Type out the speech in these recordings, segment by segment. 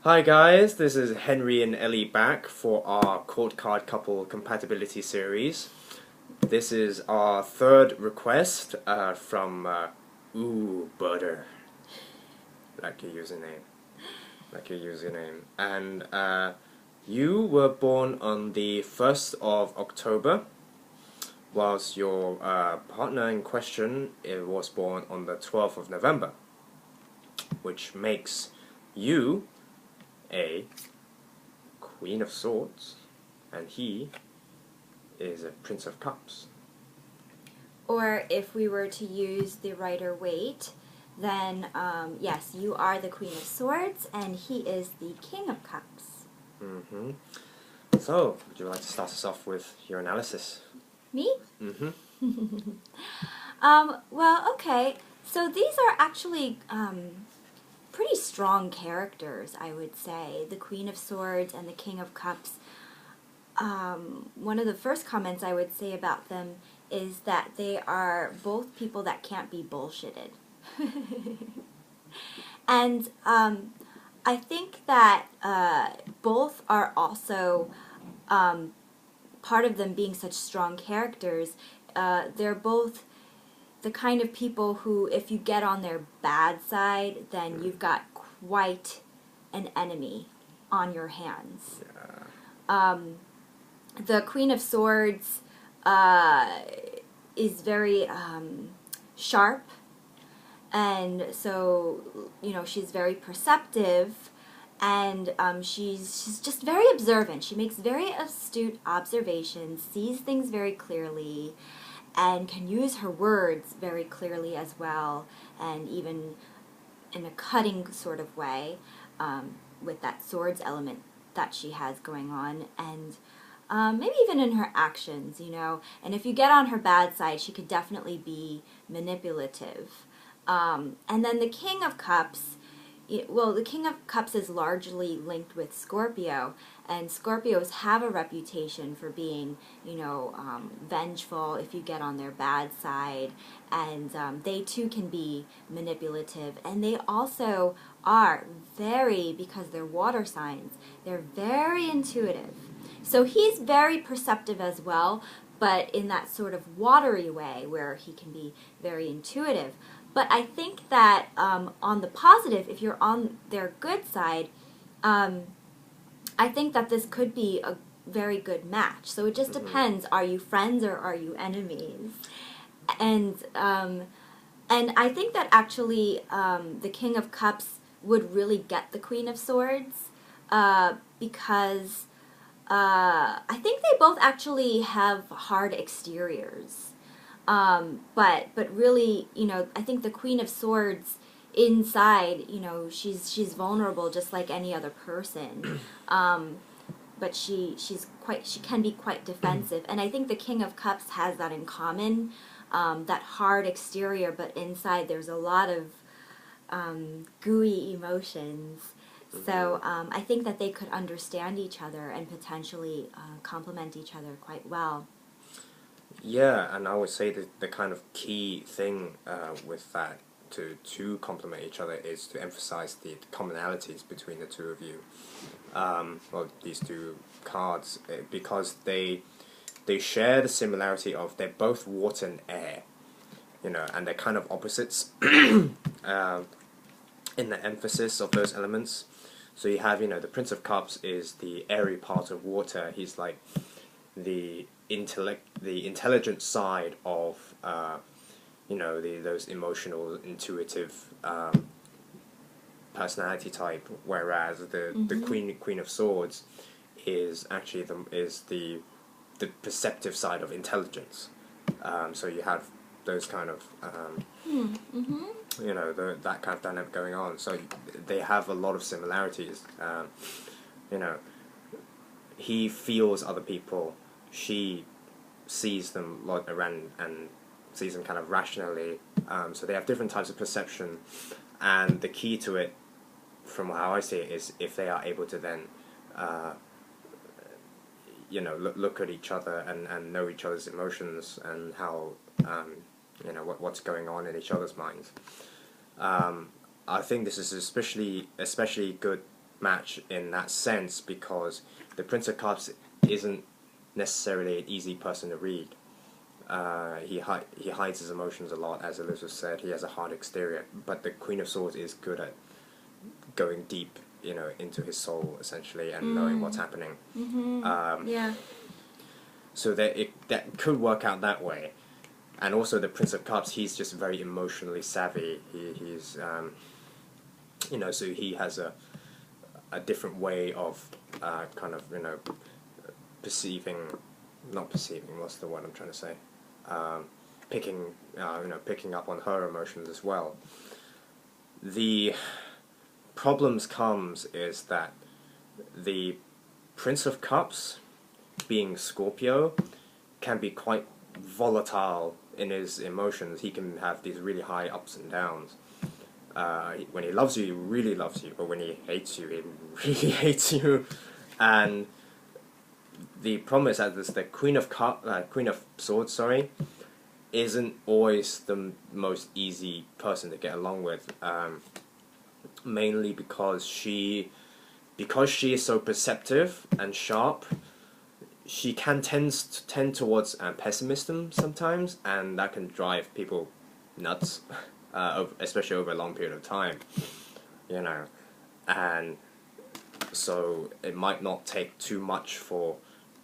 Hi guys, this is Henry and Ellie back for our Court Card Couple Compatibility series. This is our third request from Ooh Butter, like your username, and you were born on the 1st of October, whilst your partner in question was born on the 12th of November, which makes you a Queen of Swords, and he is a Prince of Cups. Or if we were to use the Rider-Waite, then yes, you are the Queen of Swords, and he is the King of Cups. Mm-hmm. So, would you like to start us off with your analysis? Me? Mm-hmm. Well, okay. So these are actually pretty strong characters, I would say. The Queen of Swords and the King of Cups. One of the first comments I would say about them is that they are both people that can't be bullshitted. And I think that both are also, part of them being such strong characters, they're both the kind of people who, if you get on their bad side, then you've got quite an enemy on your hands. Yeah. The Queen of Swords is very sharp, and so, you know, she's very perceptive, and she's just very observant. She makes very astute observations, sees things very clearly, and can use her words very clearly as well, and even in a cutting sort of way, with that swords element that she has going on, and maybe even in her actions, you know. And if you get on her bad side, she could definitely be manipulative. And then the King of Cups, well, the King of Cups is largely linked with Scorpio, and Scorpios have a reputation for being, you know, vengeful if you get on their bad side, and they too can be manipulative, and they also are very, because they're water signs, they're very intuitive. So he's very perceptive as well, but in that sort of watery way where he can be very intuitive. But I think that on the positive, if you're on their good side, I think that this could be a very good match. So it just depends, are you friends or are you enemies? And I think that actually the King of Cups would really get the Queen of Swords because I think they both actually have hard exteriors. But really, you know, I think the Queen of Swords inside, you know, she's vulnerable just like any other person. But she can be quite defensive, and I think the King of Cups has that in common. That hard exterior, but inside there's a lot of gooey emotions. So I think that they could understand each other and potentially complement each other quite well. Yeah, and I would say that the kind of key thing with that to complement each other is to emphasize the commonalities between the two of you. Well, these two cards, because they share the similarity of they're both water and air, you know, and they're kind of opposites in the emphasis of those elements. So you have, you know, the Prince of Cups is the airy part of water. He's like the intelligent side of you know, those emotional, intuitive personality type, whereas the Queen of Swords is actually the perceptive side of intelligence. So you have those kind of you know, that kind of dynamic going on. So they have a lot of similarities. You know, he feels other people, she sees them around and sees them kind of rationally. So they have different types of perception, and the key to it, from how I see it, is if they are able to then you know, look at each other and know each other's emotions and how you know, what's going on in each other's minds. I think this is especially good match in that sense, because the Prince of Cups isn't necessarily an easy person to read. He hides his emotions a lot, as Elizabeth said. He has a hard exterior, but the Queen of Swords is good at going deep, into his soul, essentially, and knowing what's happening. Yeah. So that could work out that way. And also the Prince of Cups, he's just very emotionally savvy. He's so he has a different way of kind of perceiving, not perceiving. What's the word I'm trying to say? Picking up on her emotions as well. The problems comes is that the Prince of Cups, being Scorpio, can be quite volatile in his emotions. He can have these really high ups and downs. When he loves you, he really loves you, but when he hates you, he really hates you. And the problem is that the Queen of Swords, isn't always the most easy person to get along with. Mainly because she is so perceptive and sharp, she can tend towards pessimism sometimes, and that can drive people nuts, especially over a long period of time, and so it might not take too much for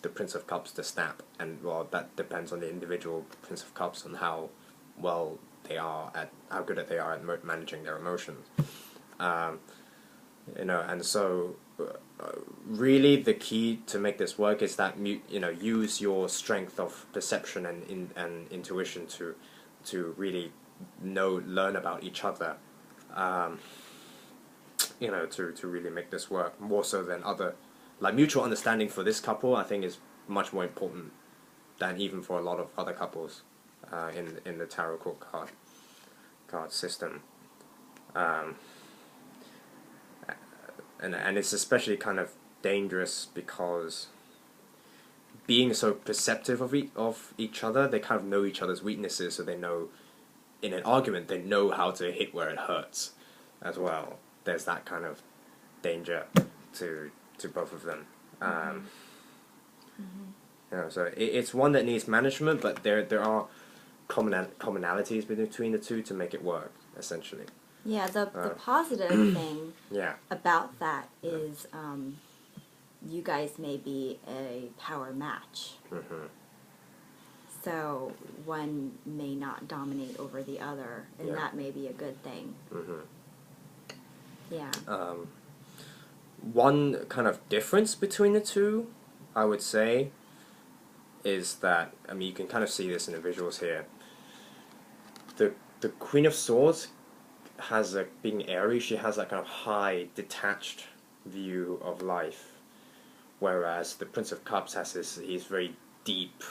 the Prince of Cups to snap, and that depends on the individual Prince of Cups and how good they are at managing their emotions. And so really the key to make this work is that use your strength of perception and intuition to really learn about each other, to really make this work, more so than other, like mutual understanding for this couple. I think is much more important than even for a lot of other couples in the tarot court card system. And it's especially kind of dangerous because being so perceptive of each other, they kind of know each other's weaknesses, so they know, in an argument, they know how to hit where it hurts as well. There's that kind of danger to both of them. So it's one that needs management, but there are commonalities between the two to make it work, essentially. Yeah, the positive thing Yeah. about that is you guys may be a power match. So one may not dominate over the other, and that may be a good thing. Yeah. One kind of difference between the two, I would say, is that, you can kind of see this in the visuals here. The Queen of Swords has being Aries, she has that kind of high, detached view of life, whereas the Prince of Cups has he's very deep,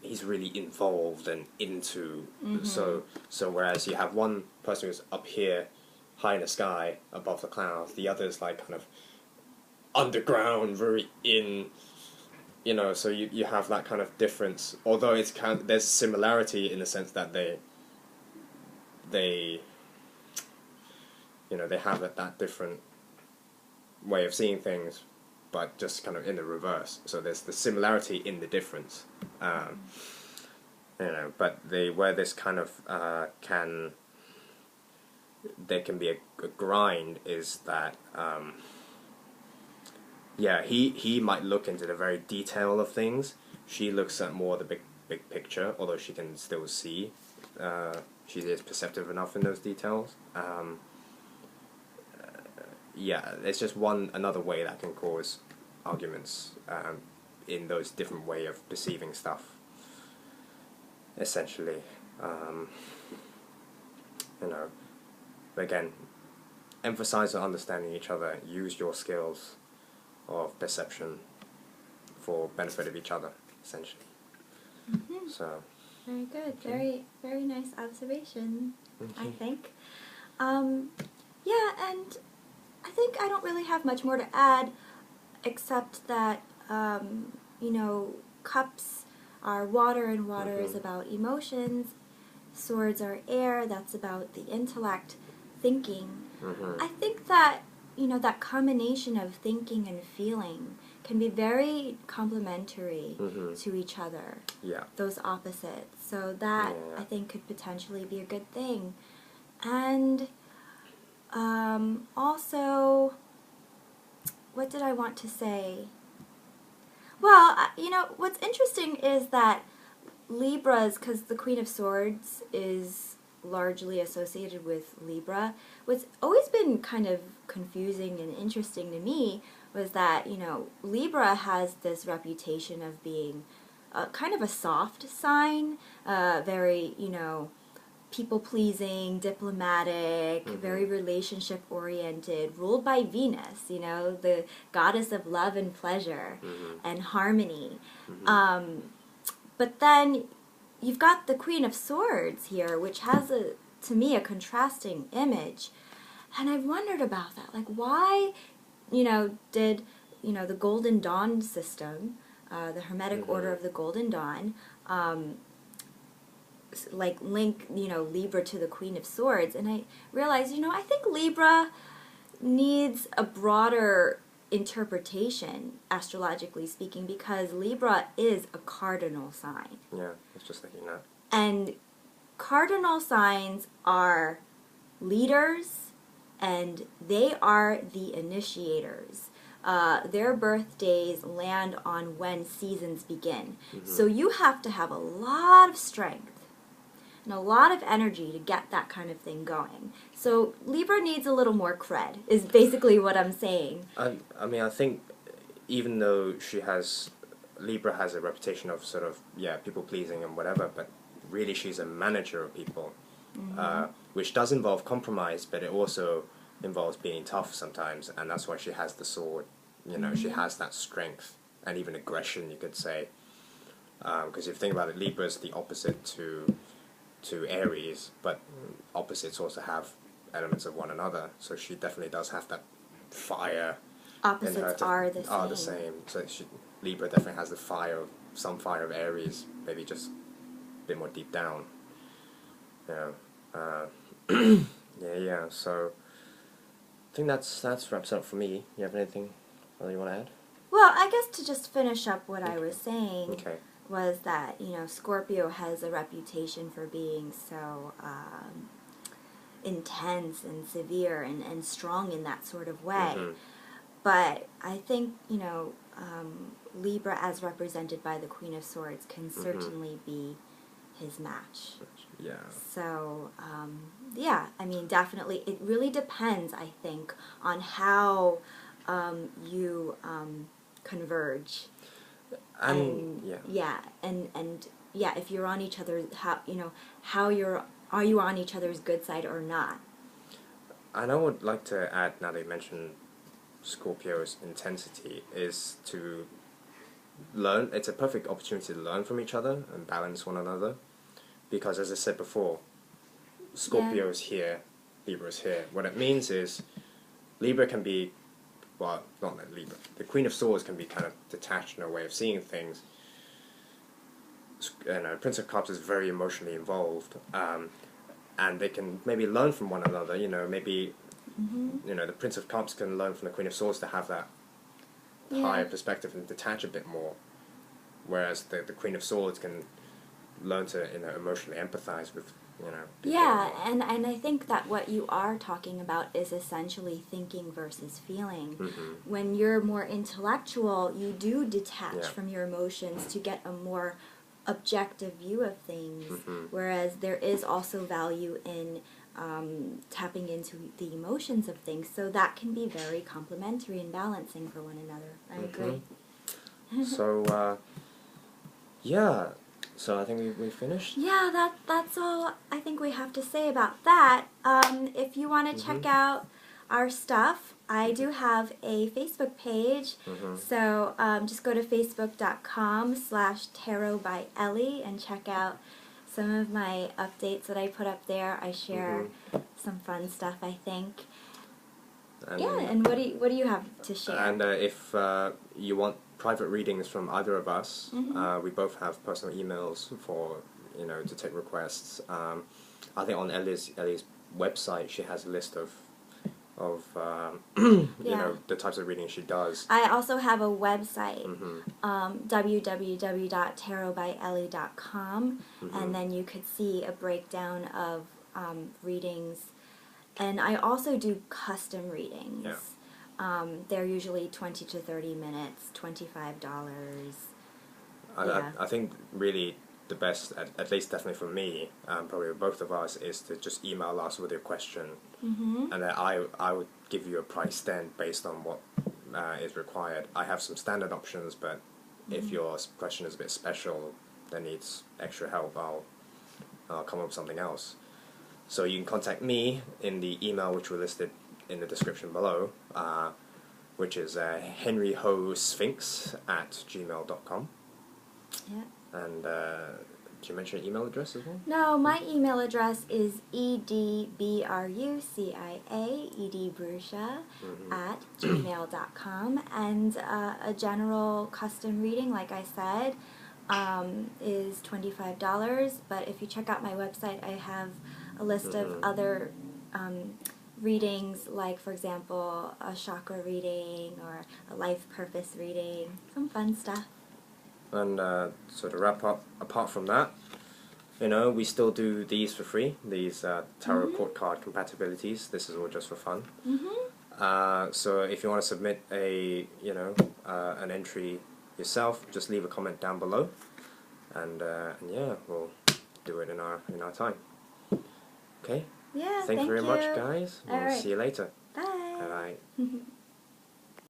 he's really involved and into. So whereas you have one person who's up here, high in the sky, above the clouds, the other's like kind of underground, very in. So you have that kind of difference. Although there's similarity in the sense that they have that different way of seeing things, but just kind of in the reverse. So there's the similarity in the difference. But where this kind of there can be a grind is that he might look into the very detail of things. She looks at more the big picture, although she can still see. She is perceptive enough in those details. It's just another way that can cause arguments in those different way of perceiving stuff, essentially. But again, emphasize on understanding each other, use your skills of perception for benefit of each other, essentially. So very good. Very, very nice observation, I think. And I think I don't really have much more to add, except that, cups are water, and water is about emotions. Swords are air, that's about the intellect, thinking. I think that that combination of thinking and feeling can be very complementary to each other. Yeah. Those opposites. So that, Yeah. I think, could potentially be a good thing. And also, what did I want to say? Well, what's interesting is that Libras, because the Queen of Swords is largely associated with Libra, what's always been kind of confusing and interesting to me was that, Libra has this reputation of being kind of a soft sign, very, people-pleasing, diplomatic, very relationship-oriented, ruled by Venus, the goddess of love and pleasure and harmony. But then you've got the Queen of Swords here, which has, to me, a contrasting image. And I've wondered about that. Like, why, did, the Golden Dawn system, the Hermetic Order of the Golden Dawn, link, Libra to the Queen of Swords. And I realized, I think Libra needs a broader interpretation, astrologically speaking, because Libra is a cardinal sign. Yeah, I was just thinking that. And cardinal signs are leaders, and they are the initiators. Their birthdays land on when seasons begin. So you have to have a lot of strength and a lot of energy to get that kind of thing going. So Libra needs a little more cred, is basically what I'm saying. I mean, I think even though Libra has a reputation of sort of, people-pleasing and whatever, but really she's a manager of people, which does involve compromise, but it also involves being tough sometimes, and that's why she has the sword. She has that strength and even aggression, you could say. Because if you think about it, Libra is the opposite to Aries, but opposites also have elements of one another. So she definitely does have that fire. Opposites are the same. So Libra definitely has some fire of Aries, maybe just a bit more deep down. Yeah. So I think that's wraps up for me. You have anything you want to add? Well, I guess to just finish up what I was saying. Okay. Was that, Scorpio has a reputation for being so intense and severe and strong in that sort of way. But I think, Libra, as represented by the Queen of Swords, can certainly be his match. Yeah. So, I mean, definitely, it really depends, I think, on how you converge. And if you're on each other's, are you on each other's good side or not? And I would like to add, now that you mentioned Scorpio's intensity, is to learn. It's a perfect opportunity to learn from each other and balance one another, because as I said before, Scorpio is here, Libra is here. What it means is Libra can be, well, not that Libra, the Queen of Swords can be kind of detached in a way of seeing things. Prince of Cups is very emotionally involved, and they can maybe learn from one another. Maybe the Prince of Cups can learn from the Queen of Swords to have that higher perspective and detach a bit more, whereas the Queen of Swords can learn to emotionally empathize with and I think that what you are talking about is essentially thinking versus feeling. When you're more intellectual, you do detach from your emotions to get a more objective view of things, whereas there is also value in tapping into the emotions of things, so that can be very complementary and balancing for one another. I agree. So, so I think we finished? Yeah, that's all I think we have to say about that. If you want to check out our stuff, I do have a Facebook page, so just go to facebook.com/tarot by Ellie and check out some of my updates that I put up there. I share some fun stuff, I think. And what do you have to share? And if you want private readings from either of us, we both have personal emails for to take requests. I think on Ellie's website she has a list of of you Yeah. know, the types of reading she does. I also have a website, Mm-hmm. www.tarotbyellie.com, Mm-hmm. and then you could see a breakdown of readings. And I also do custom readings. Yeah. They're usually 20 to 30 minutes, $25. Yeah. I think really the best, at least definitely for me, probably with both of us, is to just email us with your question, Mm-hmm. and then I would give you a price then based on what is required. I have some standard options, but if your question is a bit special that needs extra help, I'll come up with something else. So you can contact me in the email which we listed in the description below, which is henryhosphinx@gmail.com. Yeah. And did you mention your email address as well? No, my email address is edbrucia @gmail.com, and a general custom reading, like I said, is $25. But if you check out my website, I have a list of other readings, like, for example, a chakra reading or a life purpose reading, some fun stuff. And so to wrap up, apart from that, you know, we still do these for free, these tarot court card compatibilities. This is all just for fun. So if you want to submit a, you know, an entry yourself, just leave a comment down below, and yeah, we'll do it in our time. Okay. Yeah. Thank you very much, guys. We'll All right. see you later. Bye. Bye.